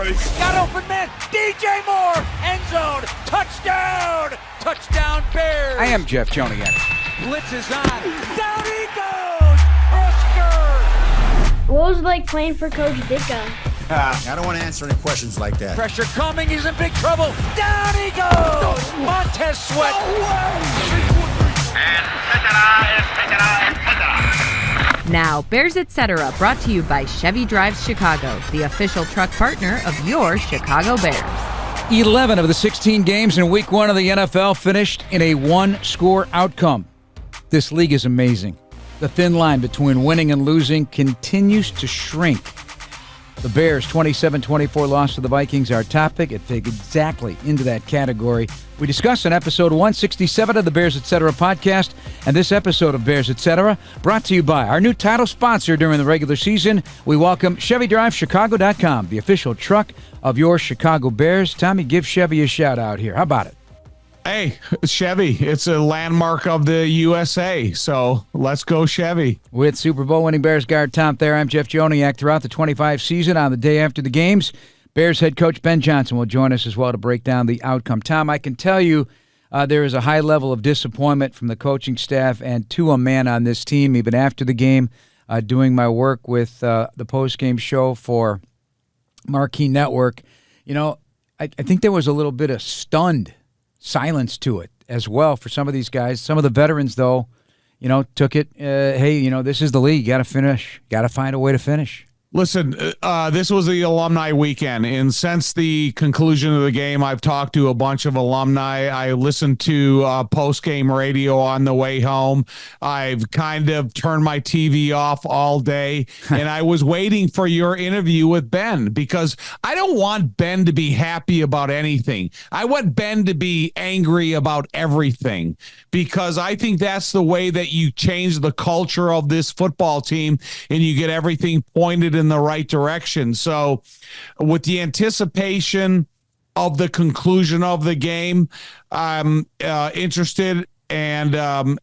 Got open man. DJ Moore. End zone. Touchdown. Touchdown Bears. I am Jeff Joniak. Blitz is on. Down he goes. Oscar. What was it like playing for Coach Ditka? I don't want to answer any questions like that. Pressure coming. He's in big trouble. Down he goes. Montez Sweat. And etc. Now, Bears Etc. brought to you by Chevy Drives Chicago, the official truck partner of your Chicago Bears. 11 of the 16 games in Week 1 of the NFL finished in a one-score outcome. This league is amazing. The thin line between winning and losing continues to shrink. The Bears' 27-24 loss to the Vikings, our topic. It fit exactly into that category. We discussed in episode 167 of the Bears Etc. podcast, and this episode of Bears Etc. brought to you by our new title sponsor during the regular season. We welcome ChevyDriveChicago.com, the official truck of your Chicago Bears. Tommy, give Chevy a shout-out here. How about it? Hey, Chevy, it's a landmark of the USA, so let's go Chevy. With Super Bowl winning Bears guard Tom Thayer, I'm Jeff Joniak. Throughout the 25 season, on the day after the games, Bears head coach Ben Johnson will join us as well to break down the outcome. Tom, I can tell you there is a high level of disappointment from the coaching staff and to a man on this team, even after the game, doing my work with the post-game show for Marquee Network. You know, I think there was a little bit of stunned silence to it as well for some of these guys. Some of the veterans, though, took it, hey, this is the league. You got to finish. Got to find a way to finish. Listen, this was the alumni weekend, and since the conclusion of the game, I've talked to a bunch of alumni. I listened to post-game radio on the way home. I've kind of turned my TV off all day, and I was waiting for your interview with Ben because I don't want Ben to be happy about anything. I want Ben to be angry about everything because I think that's the way that you change the culture of this football team and you get everything pointed in the right direction. So with the anticipation of the conclusion of the game, I'm interested and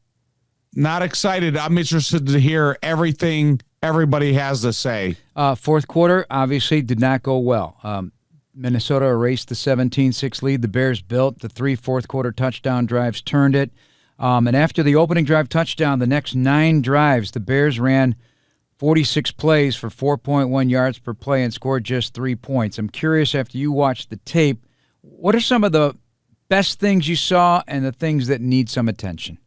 not excited. I'm interested to hear everything everybody has to say. Fourth quarter obviously did not go well. Minnesota erased the 17-6 lead the Bears built. The 3 fourth-quarter touchdown drives turned it. And after the opening drive touchdown, the next 9 drives, the Bears ran 46 plays for 4.1 yards per play and scored just 3 points. I'm curious, after you watched the tape, what are some of the best things you saw and the things that need some attention?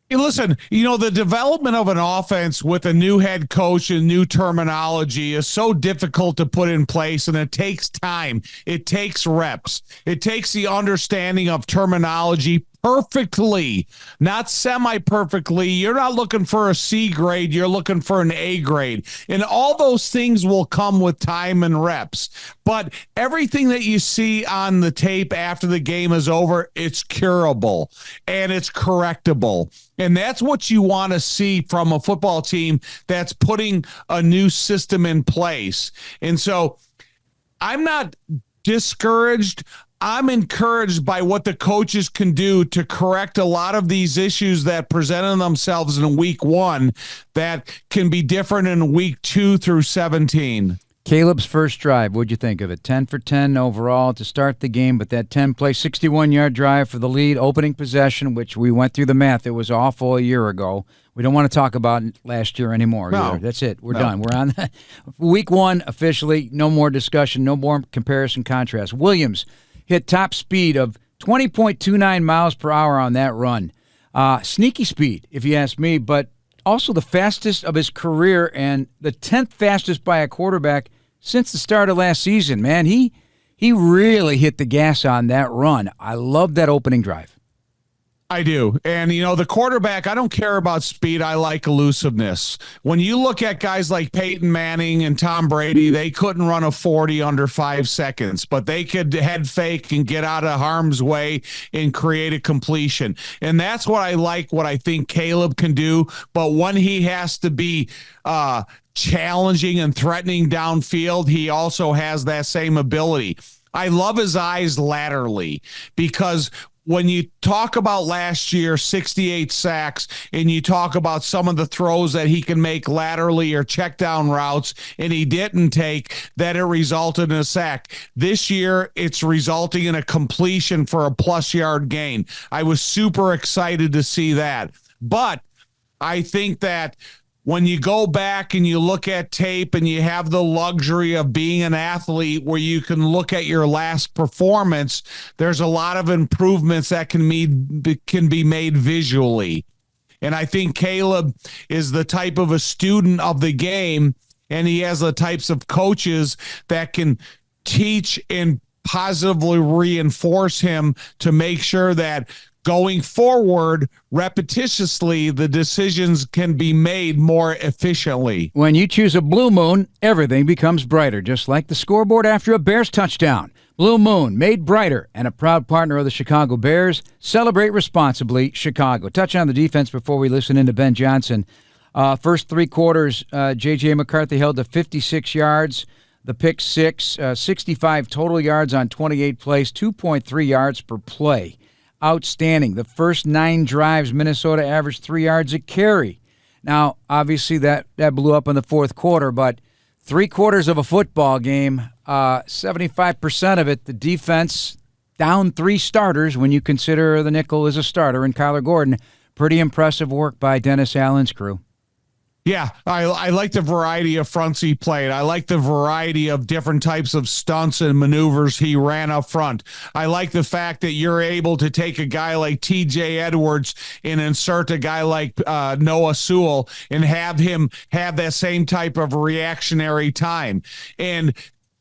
Hey, listen, the development of an offense with a new head coach and new terminology is so difficult to put in place, and it takes time. It takes reps. It takes the understanding of terminology perfectly, not semi-perfectly. You're not looking for a C grade. You're looking for an A grade. And all those things will come with time and reps. But everything that you see on the tape after the game is over, it's curable and it's correctable. And that's what you want to see from a football team that's putting a new system in place. And so I'm not discouraged. I'm encouraged by what the coaches can do to correct a lot of these issues that presented themselves in week 1 that can be different in week 2 through 17. Caleb's first drive, what'd you think of it? 10 for 10 overall to start the game, but that 10-play, 61-yard drive for the lead, opening possession, which we went through the math. It was awful a year ago. We don't want to talk about last year anymore. No. Either. That's it. We're done. We're on week 1 officially. No more discussion, no more comparison contrast. Williams hit top speed of 20.29 miles per hour on that run. Sneaky speed, if you ask me, but also the fastest of his career and the 10th fastest by a quarterback since the start of last season. Man, he really hit the gas on that run. I love that opening drive. I do. And, the quarterback, I don't care about speed. I like elusiveness. When you look at guys like Peyton Manning and Tom Brady, they couldn't run a 40 under 5 seconds, but they could head fake and get out of harm's way and create a completion. And that's what I like, what I think Caleb can do. But when he has to be challenging and threatening downfield, he also has that same ability. I love his eyes laterally because when you talk about last year, 68 sacks, and you talk about some of the throws that he can make laterally or check down routes, and he didn't take, that it resulted in a sack. This year, it's resulting in a completion for a plus yard gain. I was super excited to see that. But I think that when you go back and you look at tape and you have the luxury of being an athlete where you can look at your last performance, there's a lot of improvements that can be made visually. And I think Caleb is the type of a student of the game, and he has the types of coaches that can teach and positively reinforce him to make sure that going forward, repetitiously, the decisions can be made more efficiently. When you choose a Blue Moon, everything becomes brighter, just like the scoreboard after a Bears touchdown. Blue Moon, made brighter, and a proud partner of the Chicago Bears. Celebrate responsibly, Chicago. Touch on the defense before we listen in to Ben Johnson. First three quarters, J.J. McCarthy held to 56 yards, the pick six, 65 total yards on 28 plays, 2.3 yards per play. Outstanding. The first 9 drives, Minnesota averaged 3 yards a carry. Now, obviously, that blew up in the fourth quarter, but 3 quarters of a football game, 75% of it, the defense down 3 starters when you consider the nickel is a starter and Kyler Gordon. Pretty impressive work by Dennis Allen's crew. Yeah, I like the variety of fronts he played. I like the variety of different types of stunts and maneuvers he ran up front. I like the fact that you're able to take a guy like TJ Edwards and insert a guy like Noah Sewell and have him have that same type of reactionary time. And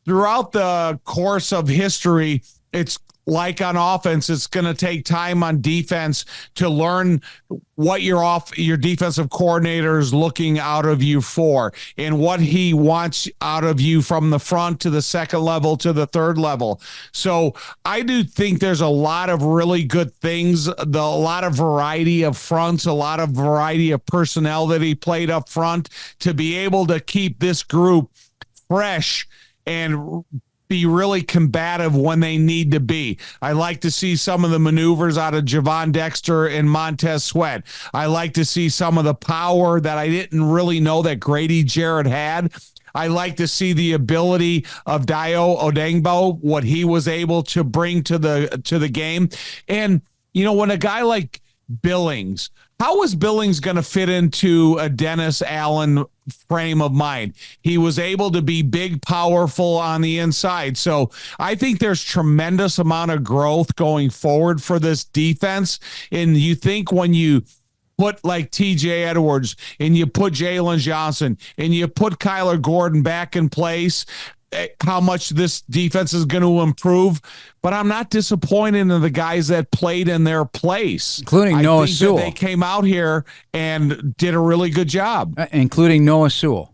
throughout the course of history, it's like on offense, it's going to take time on defense to learn what your defensive coordinator is looking out of you for and what he wants out of you from the front to the second level to the third level. So I do think there's a lot of really good things, a lot of variety of fronts, a lot of variety of personnel that he played up front to be able to keep this group fresh and be really combative when they need to be. I like to see some of the maneuvers out of Javon Dexter and Montez Sweat. I like to see some of the power that I didn't really know that Grady Jarrett had. I like to see the ability of Dayo Odeyingbo, what he was able to bring to the game. And, you know, when a guy like Billings, how is Billings going to fit into a Dennis Allen frame of mind? He was able to be big, powerful on the inside. So I think there's tremendous amount of growth going forward for this defense. And you think when you put like TJ Edwards and you put Jalen Johnson and you put Kyler Gordon back in place, how much this defense is going to improve. But I'm not disappointed in the guys that played in their place, including Noah Sewell. They came out here and did a really good job, including Noah Sewell.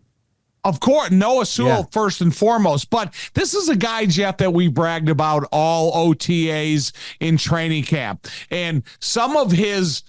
Of course, Noah Sewell first and foremost. But this is a guy, Jeff, that we bragged about all OTAs in training camp, and some of his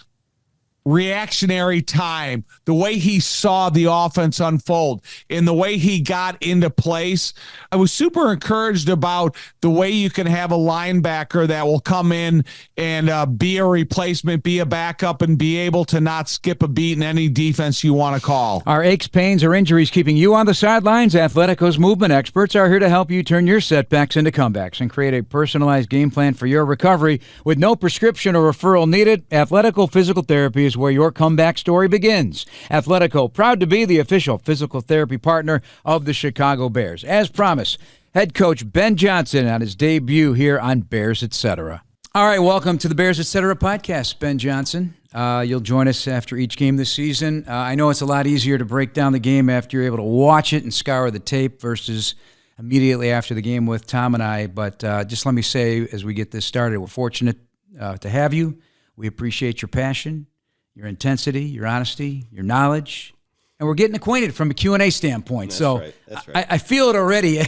reactionary time, the way he saw the offense unfold and the way he got into place. I was super encouraged about the way you can have a linebacker that will come in and be a replacement, be a backup, and be able to not skip a beat in any defense you want to call. Are aches, pains, or injuries keeping you on the sidelines? Athletico's movement experts are here to help you turn your setbacks into comebacks and create a personalized game plan for your recovery. With no prescription or referral needed, Athletico Physical Therapy is where your comeback story begins. Athletico, proud to be the official physical therapy partner of the Chicago Bears. As promised, head coach Ben Johnson on his debut here on Bears Etc. All right, welcome to the Bears Etc. podcast, Ben Johnson. You'll join us after each game this season. I know it's a lot easier to break down the game after you're able to watch it and scour the tape versus immediately after the game with Tom and I, but just let me say as we get this started, we're fortunate to have you. We appreciate your passion, your intensity, your honesty, your knowledge, and we're getting acquainted from a Q&A standpoint. That's right. I feel it already.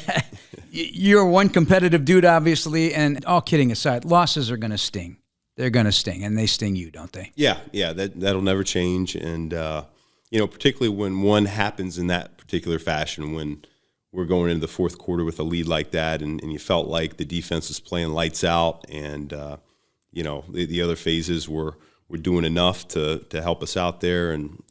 You're one competitive dude, obviously, and all kidding aside, losses are going to sting. They're going to sting, and they sting you, don't they? Yeah, that'll never change, and particularly when one happens in that particular fashion, when we're going into the fourth quarter with a lead like that, and you felt like the defense was playing lights out, and the other phases were doing enough to help us out there, and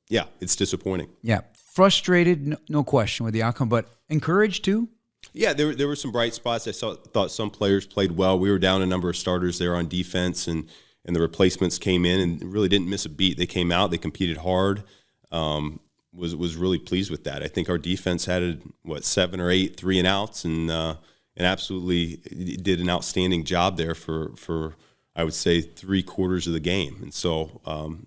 yeah, it's disappointing. Yeah, frustrated, no question with the outcome, but encouraged too. Yeah, there were some bright spots. I thought some players played well. We were down a number of starters there on defense, and the replacements came in and really didn't miss a beat. They came out, they competed hard. Was really pleased with that. I think our defense had 7 or 8 3-and-outs, and absolutely did an outstanding job there for I would say 3/4 of the game. And so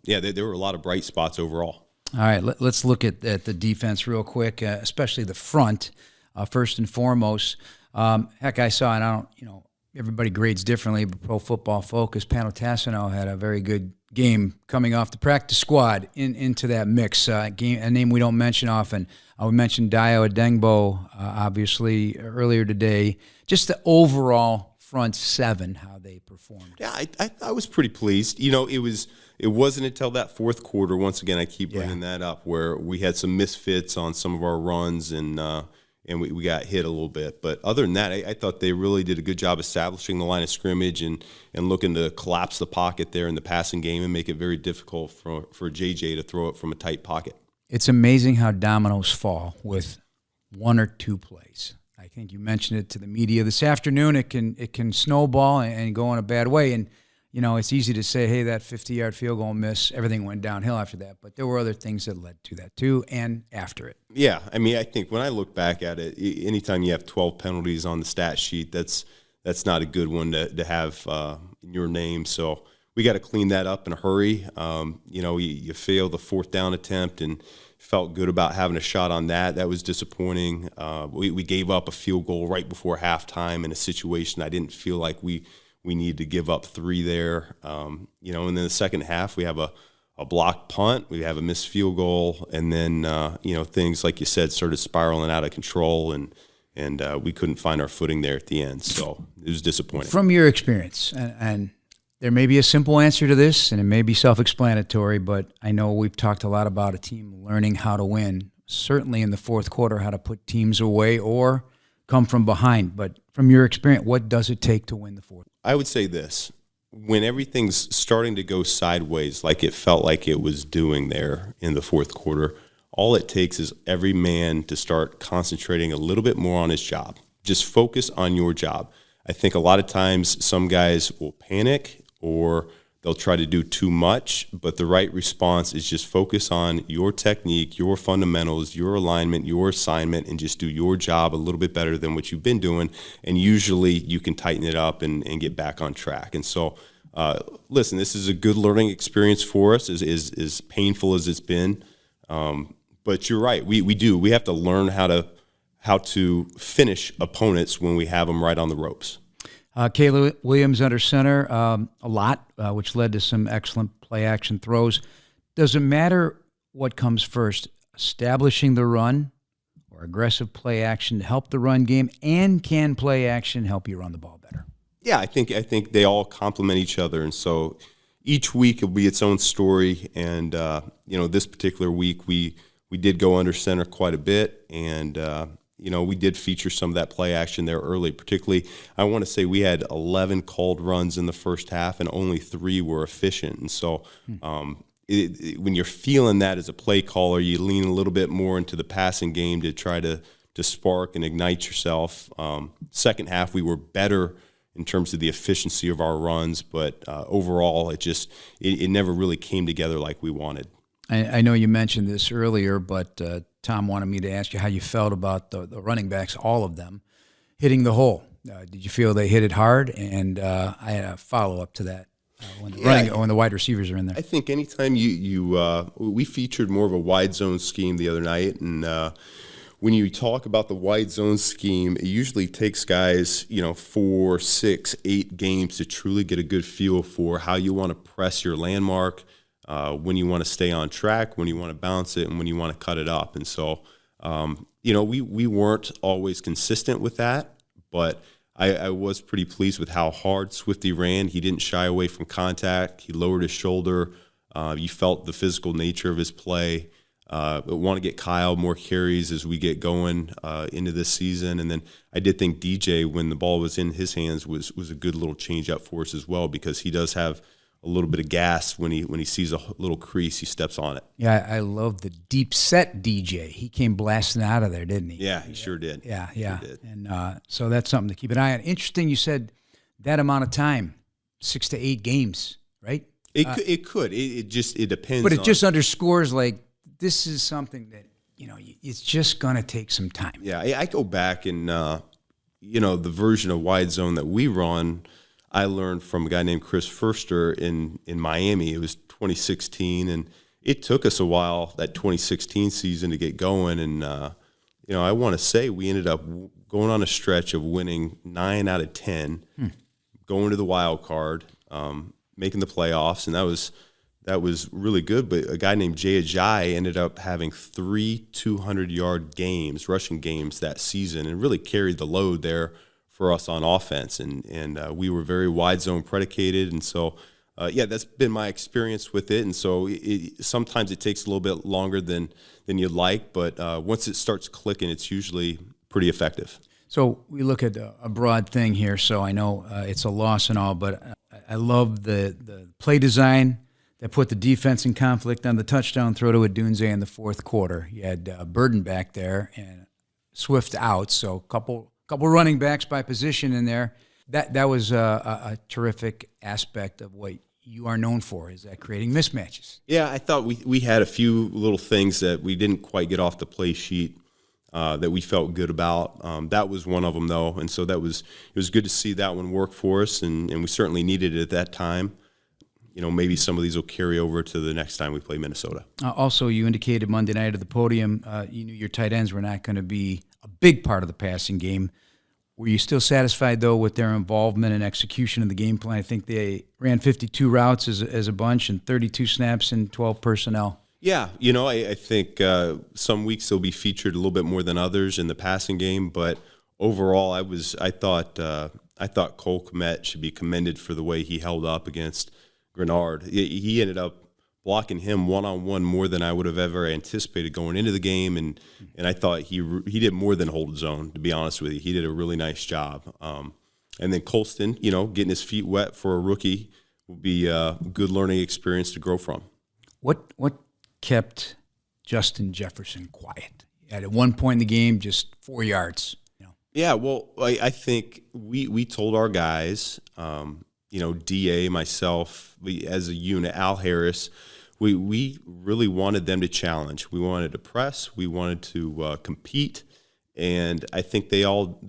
there were a lot of bright spots overall. All right, let's look at the defense real quick, especially the front. First and foremost, heck, I saw, and I don't, everybody grades differently, but Pro Football Focus, Pantassino had a very good game coming off the practice squad into that mix. A name we don't mention often. We mentioned Dio Adengbo, obviously, earlier today. Just the overall front seven, how they performed. Yeah, I was pretty pleased. It wasn't until that fourth quarter, once again, I keep bringing that up, where we had some misfits on some of our runs, and we got hit a little bit. But other than that, I thought they really did a good job establishing the line of scrimmage and looking to collapse the pocket there in the passing game and make it very difficult for JJ to throw it from a tight pocket. It's amazing how dominoes fall with 1 or 2 plays. I think you mentioned it to the media this afternoon. It can snowball and go in a bad way. And, it's easy to say, hey, that 50-yard field goal miss, everything went downhill after that. But there were other things that led to that, too, and after it. Yeah, I think when I look back at it, anytime you have 12 penalties on the stat sheet, that's not a good one to have in your name. So we got to clean that up in a hurry. You failed the 4th down attempt and felt good about having a shot on that. That was disappointing. We gave up a field goal right before halftime in a situation I didn't feel like we needed to give up 3 there. And then the second half we have a blocked punt, we have a missed field goal, and then things like you said started spiraling out of control, and we couldn't find our footing there at the end. So it was disappointing. From your experience, and there may be a simple answer to this, and it may be self-explanatory, but I know we've talked a lot about a team learning how to win, certainly in the fourth quarter, how to put teams away or come from behind. But from your experience, what does it take to win the fourth? I would say this. When everything's starting to go sideways like it felt like it was doing there in the fourth quarter, all it takes is every man to start concentrating a little bit more on his job. Just focus on your job. I think a lot of times some guys will panic or they'll try to do too much, but the right response is just focus on your technique, your fundamentals, your alignment, your assignment, and just do your job a little bit better than what you've been doing, and usually you can tighten it up and get back on track. And so, listen, this is a good learning experience for us, as painful as it's been, but you're right, we have to learn how to finish opponents when we have them right on the ropes. Kayla Williams under center a lot, which led to some excellent play-action throws. Does it matter what comes first, establishing the run or aggressive play-action to help the run game, and can play-action help you run the ball better? Yeah, I think they all complement each other, and so each week will be its own story. And this particular week we did go under center quite a bit, and we did feature some of that play action there early. Particularly, I want to say we had 11 called runs in the first half, and only 3 were efficient. And so when you're feeling that as a play caller, you lean a little bit more into the passing game to try to spark and ignite yourself. Second half, we were better in terms of the efficiency of our runs, but overall, it never really came together like we wanted. I know you mentioned this earlier, but Tom wanted me to ask you how you felt about the running backs, all of them, hitting the hole. Did you feel they hit it hard? And I had a follow-up to that when the wide receivers are in there. I think anytime we featured more of a wide zone scheme the other night, and when you talk about the wide zone scheme, it usually takes guys, 4, 6, 8 games to truly get a good feel for how you want to press your landmark, when you want to stay on track, when you want to bounce it, and when you want to cut it up. And so, we weren't always consistent with that, but I was pretty pleased with how hard Swifty ran. He didn't shy away from contact. He lowered his shoulder. You felt the physical nature of his play. want to get Kyle more carries as we get going into this season. And then I did think DJ, when the ball was in his hands, was a good little change up for us as well, because he does have a little bit of gas when he sees a little crease, he steps on it. Yeah, I love the deep set DJ. He came blasting out of there, didn't he? Yeah, he sure did. Yeah. Sure did. And so that's something to keep an eye on. Interesting, you said that amount of time, 6 to 8 games, right? It could. It depends. But it just underscores, like, this is something that, it's just going to take some time. Yeah, I go back and, the version of wide zone that we run, I learned from a guy named Chris Furster in Miami. It was 2016, and it took us a while, that 2016 season, to get going. And, I want to say we ended up going on a stretch of winning 9 out of 10, going to the wild card, making the playoffs, and that was really good. But a guy named Jay Ajayi ended up having 3 200-yard games, rushing games that season, and really carried the load there for us on offense. And we were very wide zone predicated. And so, that's been my experience with it. And so sometimes it takes a little bit longer than you'd like, but once it starts clicking, it's usually pretty effective. So we look at a broad thing here, so I know it's a loss and all, but I love the play design that put the defense in conflict on the touchdown throw to Adunze in the fourth quarter. You had Burden back there and Swift out, so a couple running backs by position in there. That was a terrific aspect of what you are known for, is that creating mismatches. Yeah, I thought we had a few little things that we didn't quite get off the play sheet that we felt good about. That was one of them, though, and so it was good to see that one work for us, and we certainly needed it at that time. Maybe some of these will carry over to the next time we play Minnesota. Also, you indicated Monday night at the podium, you knew your tight ends were not going to be a big part of the passing game. Were you still satisfied, though, with their involvement and execution of the game plan? I think they ran 52 routes as a bunch and 32 snaps and 12 personnel. Yeah, I think some weeks they'll be featured a little bit more than others in the passing game, but overall, I thought Cole Kmet should be commended for the way he held up against Grenard. He ended up blocking him one-on-one more than I would have ever anticipated going into the game, and I thought he did more than hold his own, to be honest with you. He did a really nice job. And then Colston, getting his feet wet for a rookie will be a good learning experience to grow from. What kept Justin Jefferson quiet? At one point in the game, just 4 yards. Yeah, well, I think we told our guys, DA, myself, as a unit, Al Harris, we really wanted them to challenge. We wanted to press. We wanted to compete. And I think they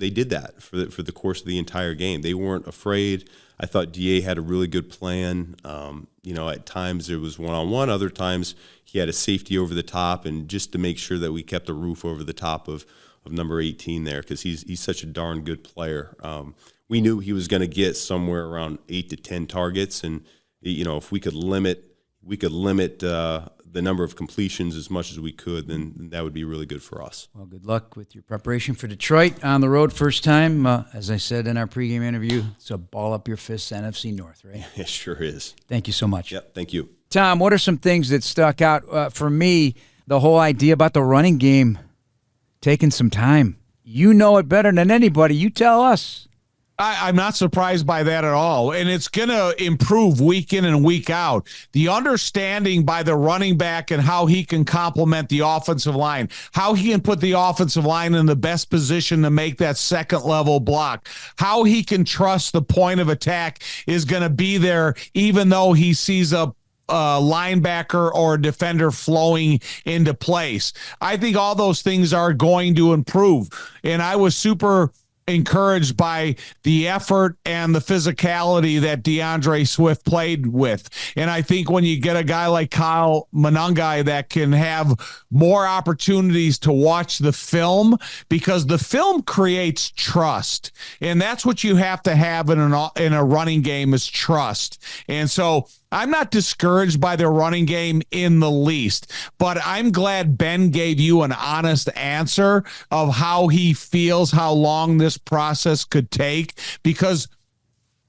did that for the course of the entire game. They weren't afraid. I thought DA had a really good plan. At times there was one-on-one. Other times he had a safety over the top, and just to make sure that we kept a roof over the top of number 18 there, because he's such a darn good player. We knew he was going to get somewhere around 8 to 10 targets, and if we could limit the number of completions as much as we could, then that would be really good for us. Well, good luck with your preparation for Detroit on the road. First time, as I said in our pregame interview, it's a ball up your fists NFC North, right? It sure is. Thank you so much. Yep, thank you. Tom, what are some things that stuck out? For me, the whole idea about the running game taking some time. You know it better than anybody. You tell us. I'm not surprised by that at all. And it's going to improve week in and week out. The understanding by the running back and how he can complement the offensive line, how he can put the offensive line in the best position to make that second level block, how he can trust the point of attack is going to be there, even though he sees a linebacker or a defender flowing into place. I think all those things are going to improve. And I was super encouraged by the effort and the physicality that DeAndre Swift played with. And I think when you get a guy like Kyle Monangai that can have more opportunities to watch the film, because the film creates trust. And that's what you have to have in a running game, is trust. And so I'm not discouraged by their running game in the least, but I'm glad Ben gave you an honest answer of how he feels, how long this process could take, because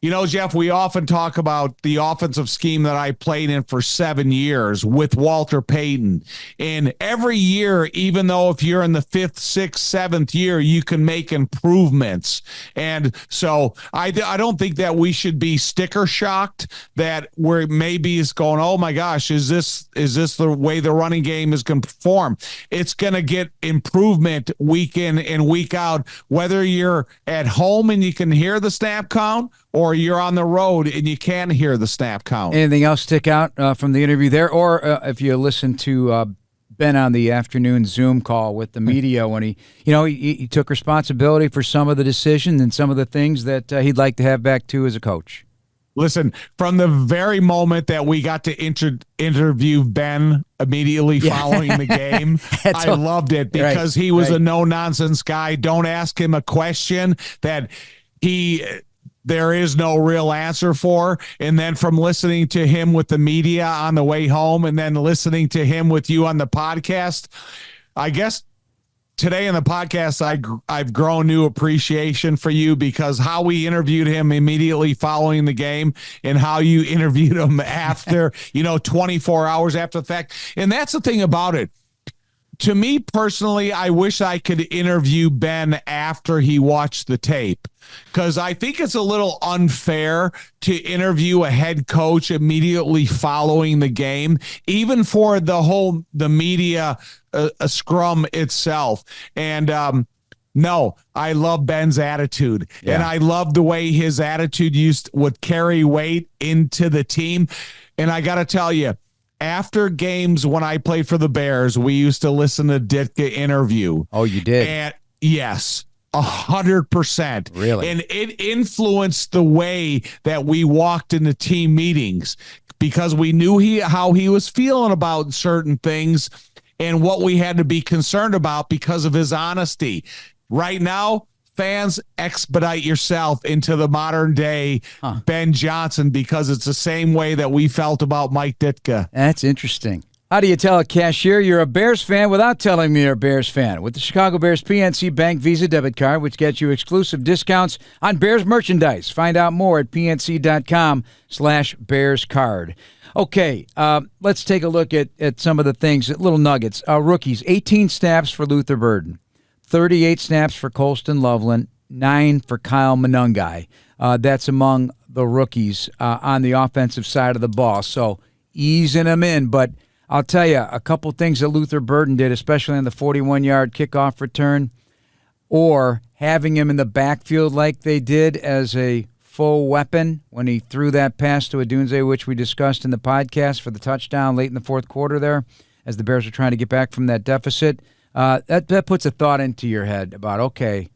You know, Jeff, we often talk about the offensive scheme that I played in for 7 years with Walter Payton. And every year, even though if you're in the 5th, 6th, 7th year, you can make improvements. And so I don't think that we should be sticker shocked that we're maybe it's going, oh my gosh, is this the way the running game is going to perform? It's going to get improvement week in and week out, whether you're at home and you can hear the snap count, or you're on the road and you can hear the snap count. Anything else stick out from the interview there? Or if you listen to Ben on the afternoon Zoom call with the media when he took responsibility for some of the decisions and some of the things that he'd like to have back to as a coach. Listen, from the very moment that we got to interview Ben immediately following the game, I loved it because he was a no-nonsense guy. Don't ask him a question that there is no real answer for. And then from listening to him with the media on the way home and then listening to him with you on the podcast, I guess today in the podcast, I've grown new appreciation for you because how we interviewed him immediately following the game and how you interviewed him after, 24 hours after the fact. And that's the thing about it. To me personally, I wish I could interview Ben after he watched the tape because I think it's a little unfair to interview a head coach immediately following the game, even for the media scrum itself. And no, I love Ben's attitude, and I love the way his attitude would carry weight into the team. And I got to tell you, after games when I played for the Bears, we used to listen to Ditka interview. Oh, you did? And yes, 100%. Really? And it influenced the way that we walked into team meetings because we knew how he was feeling about certain things and what we had to be concerned about because of his honesty. Right now, fans, expedite yourself into the modern day Ben Johnson because it's the same way that we felt about Mike Ditka. That's interesting. How do you tell a cashier you're a Bears fan without telling me you're a Bears fan? With the Chicago Bears PNC Bank Visa debit card, which gets you exclusive discounts on Bears merchandise. Find out more at pnc.com/BearsCard. Okay, let's take a look at some of the things, little nuggets. Rookies, 18 snaps for Luther Burden. 38 snaps for Colston Loveland, 9 for Kyle Monungai. That's among the rookies on the offensive side of the ball. So easing them in. But I'll tell you, a couple things that Luther Burden did, especially on the 41-yard kickoff return, or having him in the backfield like they did as a full weapon when he threw that pass to Odunze, which we discussed in the podcast for the touchdown late in the fourth quarter there, as the Bears are trying to get back from that deficit. That puts a thought into your head about, okay,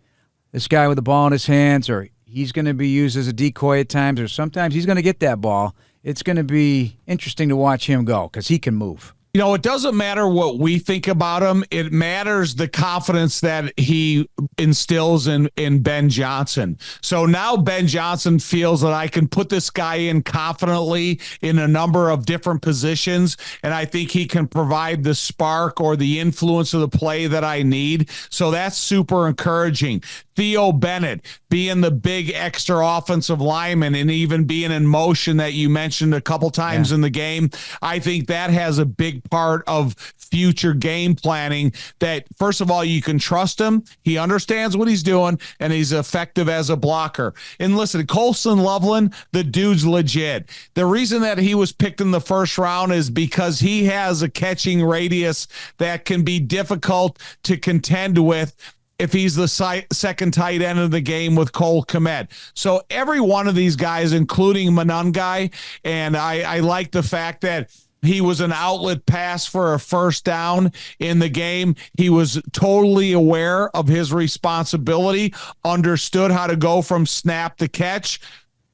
this guy with the ball in his hands, or he's going to be used as a decoy at times, or sometimes he's going to get that ball. It's going to be interesting to watch him go because he can move. It doesn't matter what we think about him. It matters the confidence that he instills in Ben Johnson. So now Ben Johnson feels that I can put this guy in confidently in a number of different positions, and I think he can provide the spark or the influence of the play that I need. So that's super encouraging. Theo Bennett being the big extra offensive lineman and even being in motion that you mentioned a couple times in the game, I think that has a big part of future game planning that, first of all, you can trust him. He understands what he's doing, and he's effective as a blocker. And listen, Colston Loveland, the dude's legit. The reason that he was picked in the first round is because he has a catching radius that can be difficult to contend with if he's the second tight end of the game with Cole Kmet. So every one of these guys, including Monungai, and I like the fact that he was an outlet pass for a first down in the game. He was totally aware of his responsibility, understood how to go from snap to catch.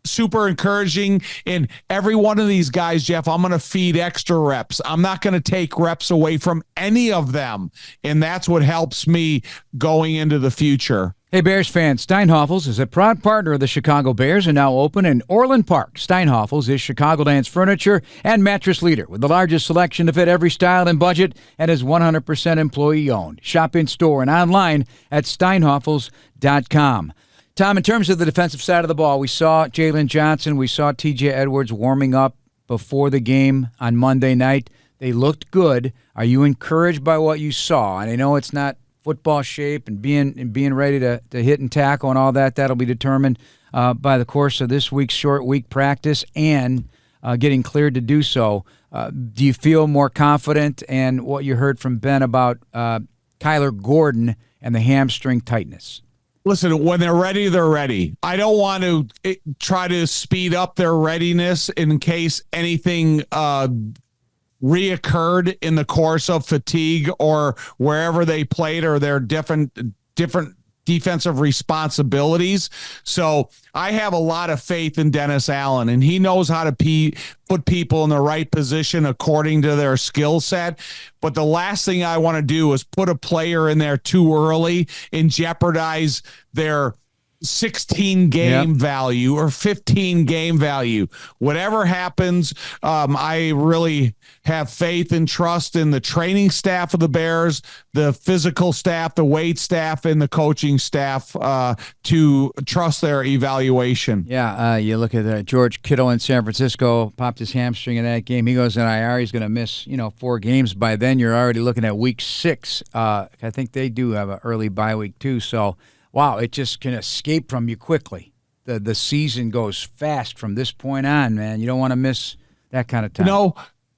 Super encouraging. And every one of these guys, Jeff, I'm going to feed extra reps. I'm not going to take reps away from any of them. And that's what helps me going into the future. Hey, Bears fans, Steinhoffels is a proud partner of the Chicago Bears and now open in Orland Park. Steinhoffels is Chicagoland's furniture and mattress leader with the largest selection to fit every style and budget and is 100% employee-owned. Shop in-store and online at steinhoffels.com. Tom, in terms of the defensive side of the ball, we saw Jalen Johnson, we saw TJ Edwards warming up before the game on Monday night. They looked good. Are you encouraged by what you saw? And I know it's not football shape and being ready to hit and tackle and all that. That'll be determined by the course of this week's short week practice and getting cleared to do so. Do you feel more confident? And what you heard from Ben about Kyler Gordon and the hamstring tightness? Listen, when they're ready, they're ready. I don't want to try to speed up their readiness in case anything reoccurred in the course of fatigue or wherever they played or their different defensive responsibilities. So I have a lot of faith in Dennis Allen, and he knows how to put people in the right position according to their skill set. But the last thing I want to do is put a player in there too early and jeopardize their 16 game value or 15 game value. Whatever happens, I really have faith and trust in the training staff of the Bears, the physical staff, the weight staff, and the coaching staff to trust their evaluation. Yeah, you look at George Kittle in San Francisco, popped his hamstring in that game. He goes in IR. He's going to miss 4 games. By then, you're already looking at week 6. I think they do have an early bye week too. So, wow, it just can escape from you quickly. The season goes fast from this point on, man. You don't want to miss that kind of time.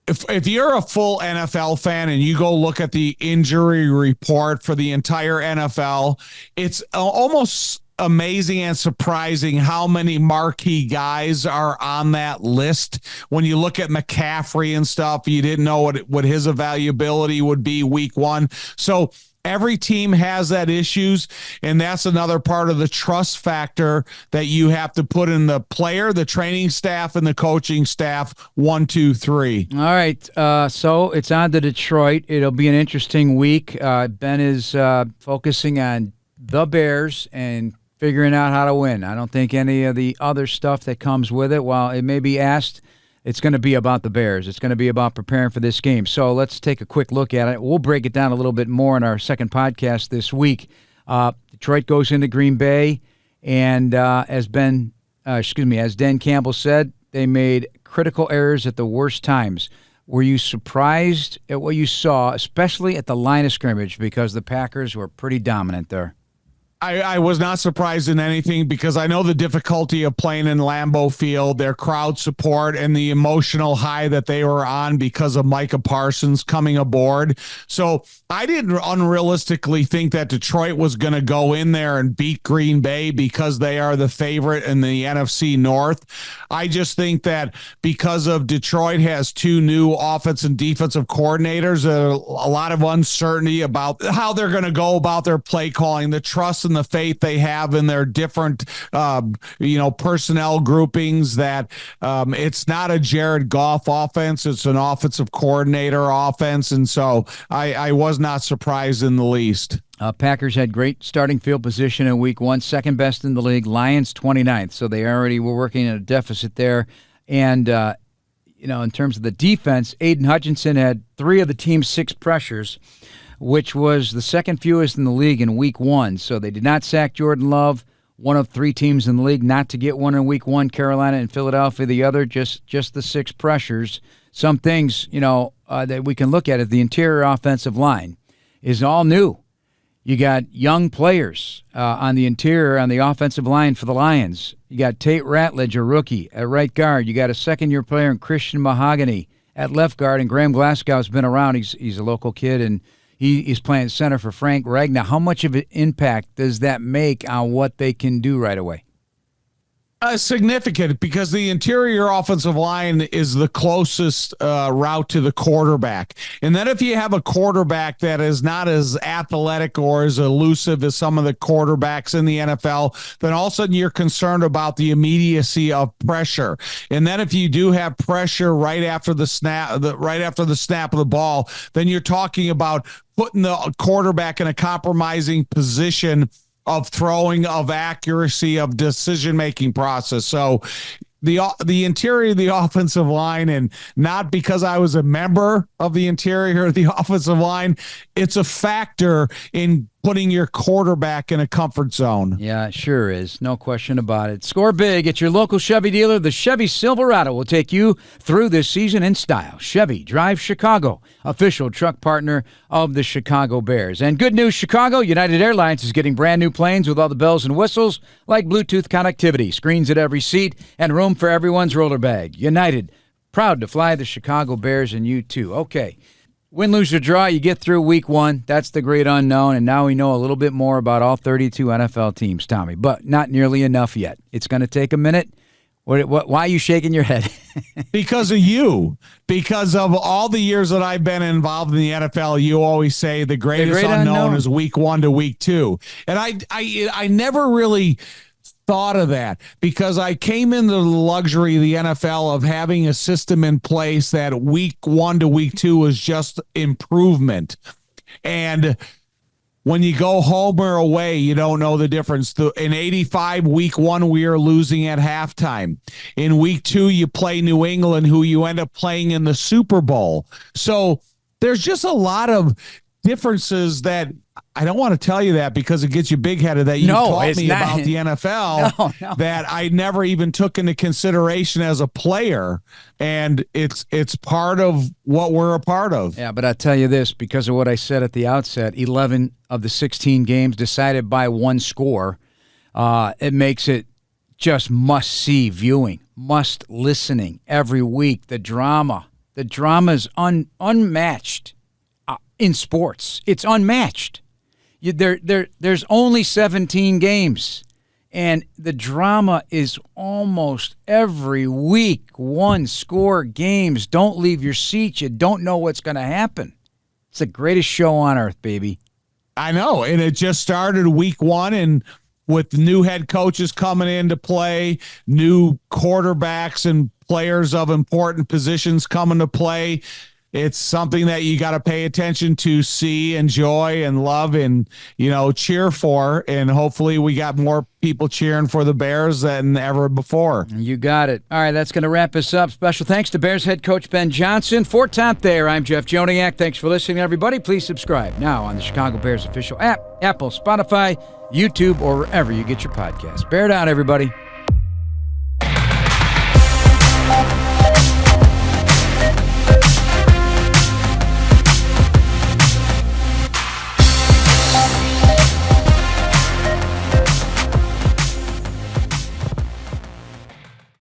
If you're a full NFL fan and you go look at the injury report for the entire NFL, it's almost amazing and surprising how many marquee guys are on that list. When you look at McCaffrey and stuff, you didn't know what his availability would be week 1. So every team has that issues, and that's another part of the trust factor that you have to put in the player, the training staff, and the coaching staff. 1, 2, 3. All right, so it's on to Detroit. It'll be an interesting week. Ben is focusing on the Bears and figuring out how to win. I don't think any of the other stuff that comes with it, while it may be asked, it's going to be about the Bears. It's going to be about preparing for this game. So let's take a quick look at it. We'll break it down a little bit more in our second podcast this week. Detroit goes into Green Bay, and as Dan Campbell said, they made critical errors at the worst times. Were you surprised at what you saw, especially at the line of scrimmage, because the Packers were pretty dominant there? I was not surprised in anything because I know the difficulty of playing in Lambeau Field, their crowd support, and the emotional high that they were on because of Micah Parsons coming aboard. So I didn't unrealistically think that Detroit was going to go in there and beat Green Bay because they are the favorite in the NFC North. I just think that because of Detroit has 2 new offense and defensive coordinators, a lot of uncertainty about how they're going to go about their play calling, the trust and the faith they have in their different, personnel groupings, that it's not a Jared Goff offense. It's an offensive coordinator offense. And so I was not surprised in the least. Packers had great starting field position in week 1, second best in the league. Lions 29th, so they already were working at a deficit there. And, in terms of the defense, Aiden Hutchinson had 3 of the team's 6 pressures, which was the second fewest in the league in week 1. So they did not sack Jordan Love, one of 3 teams in the league not to get one in week 1, Carolina and Philadelphia, the other, just the 6 pressures. Some things, that we can look at the interior offensive line is all new. You got young players on the interior, on the offensive line for the Lions. You got Tate Ratledge, a rookie, at right guard. You got a second-year player in Christian Mahogany at left guard, and Graham Glasgow's been around. He's a local kid, and he's playing center for Frank Ragnar. How much of an impact does that make on what they can do right away? Significant, because the interior offensive line is the closest route to the quarterback. And then if you have a quarterback that is not as athletic or as elusive as some of the quarterbacks in the NFL, then all of a sudden you're concerned about the immediacy of pressure. And then if you do have pressure right after the snap of the ball, then you're talking about putting the quarterback in a compromising position of throwing, of accuracy, of decision-making process. So the interior of the offensive line, and not because I was a member of the interior of the offensive line, it's a factor in putting your quarterback in a comfort zone. Yeah, it sure is. No question about it. Score big at your local Chevy dealer. The Chevy Silverado will take you through this season in style. Chevy Drive Chicago, official truck partner of the Chicago Bears. And good news, Chicago, United Airlines is getting brand new planes with all the bells and whistles like Bluetooth connectivity, screens at every seat, and room for everyone's roller bag. United, proud to fly the Chicago Bears, and you too. Okay. Win, lose, or draw, you get through week one. That's the great unknown, and now we know a little bit more about all 32 NFL teams, Tommy, but not nearly enough yet. It's going to take a minute. Why are you shaking your head? Because of you. Because of all the years that I've been involved in the NFL, you always say the greatest unknown is week 1 to week 2. And I never really thought of that because I came into the luxury of the NFL of having a system in place that week 1 to week 2 was just improvement. And when you go home or away, you don't know the difference. In 85, week 1, we are losing at halftime. In week 2, you play New England, who you end up playing in the Super Bowl. So there's just a lot of differences that I don't want to tell you that because it gets you big-headed that you taught me about the NFL that I never even took into consideration as a player, and it's part of what we're a part of. Yeah, but I tell you this, because of what I said at the outset, 11 of the 16 games decided by one score, it makes it just must-see viewing, must-listening every week. The drama is unmatched in sports. It's unmatched. There's only 17 games, and the drama is almost every week. One-score games. Don't leave your seat. You don't know what's going to happen. It's the greatest show on earth, baby. I know, and it just started week 1, and with new head coaches coming into play, new quarterbacks and players of important positions coming to play, it's something that you got to pay attention to, see, enjoy, and love, and, cheer for. And hopefully we got more people cheering for the Bears than ever before. You got it. All right, that's going to wrap us up. Special thanks to Bears head coach Ben Johnson. For Tom Thayer, I'm Jeff Joniak. Thanks for listening, everybody. Please subscribe now on the Chicago Bears official app, Apple, Spotify, YouTube, or wherever you get your podcasts. Bear down, everybody.